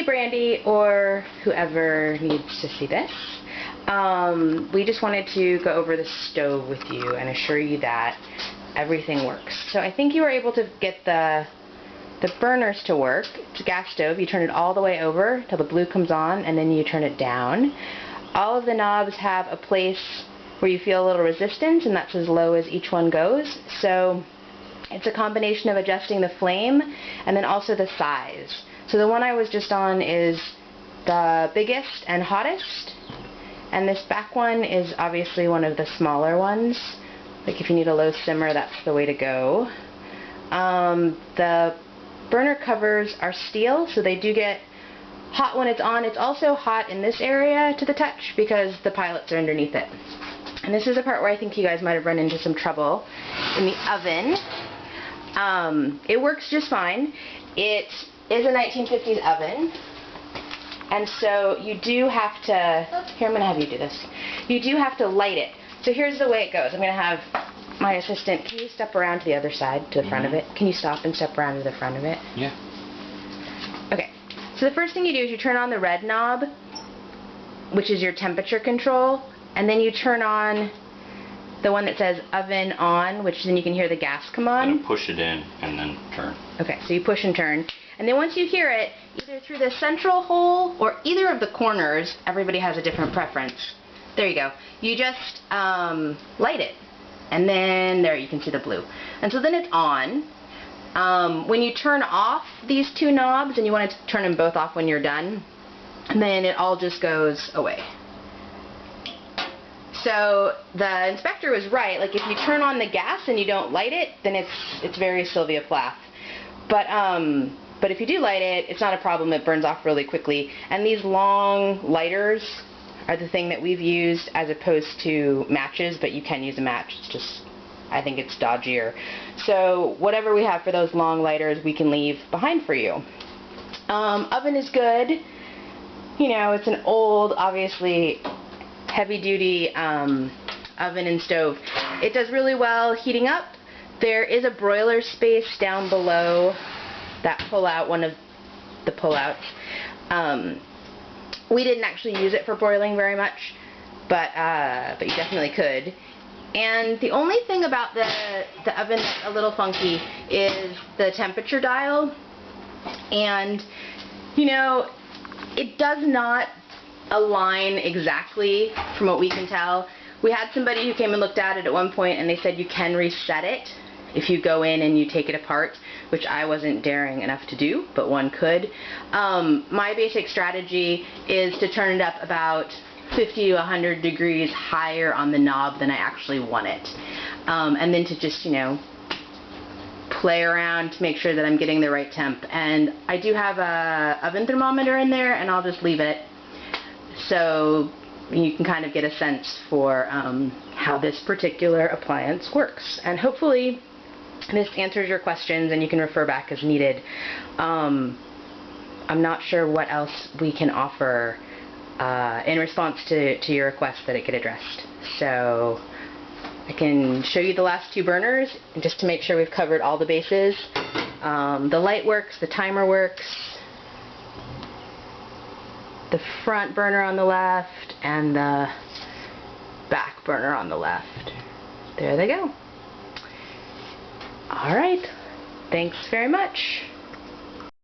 Brandy or whoever needs to see this. We just wanted to go over the stove with you and assure you that everything works. So I think you were able to get the burners to work. It's a gas stove. You turn it all the way over till the blue comes on, and then you turn it down. All of the knobs have a place where you feel a little resistance, and that's as low as each one goes. So it's a combination of adjusting the flame and then also the size. So the one I was just on is the biggest and hottest, and this back one is obviously one of the smaller ones. Like if you need a low simmer, that's the way to go. The burner covers are steel, so they do get hot when it's on. It's also hot in this area to the touch because the pilots are underneath it. And this is the part where I think you guys might have run into some trouble in the oven. It works just fine. It is a 1950s oven, and so you do have to, here I'm going to have you do this, you do have to light it. So here's the way it goes. I'm going to have my assistant, can you step around to the other side, to the front of it? Can you stop and step around to the front of it? Yeah. Okay, so the first thing you do is you turn on the red knob, which is your temperature control, and then you turn on the one that says oven on, which then you can hear the gas come on. And push it in and then turn. Okay, so you push and turn. And then once you hear it, either through the central hole or either of the corners, everybody has a different preference. There you go. You just light it. And then there you can see the blue. And so then it's on. When you turn off these two knobs, and you want to turn them both off when you're done, and then it all just goes away. So the inspector was right. Like if you turn on the gas and you don't light it, then it's very Sylvia Plath. But if you do light it, it's not a problem. It burns off really quickly. And these long lighters are the thing that we've used as opposed to matches, but you can use a match. It's just, I think it's dodgier. So whatever we have for those long lighters, we can leave behind for you. Oven is good. You know, it's an old, obviously, heavy-duty oven and stove. It does really well heating up. There is a broiler space down below that pull-out, one of the pull-outs. We didn't actually use it for broiling very much, but you definitely could. And the only thing about the oven that's a little funky is the temperature dial. And, you know, it does not align exactly from what we can tell. We had somebody who came and looked at it at one point, and they said you can reset it if you go in and you take it apart, which I wasn't daring enough to do, but one could. My basic strategy is to turn it up about 50 to 100 degrees higher on the knob than I actually want it. And then to just, you know, play around to make sure that I'm getting the right temp. And I do have a oven thermometer in there, and I'll just leave it so you can kind of get a sense for how this particular appliance works. And hopefully this answers your questions, and you can refer back as needed. I'm not sure what else we can offer in response to your request that it get addressed. So I can show you the last two burners just to make sure we've covered all the bases. The light works, the timer works, the front burner on the left, and the back burner on the left. There they go. Alright, thanks very much.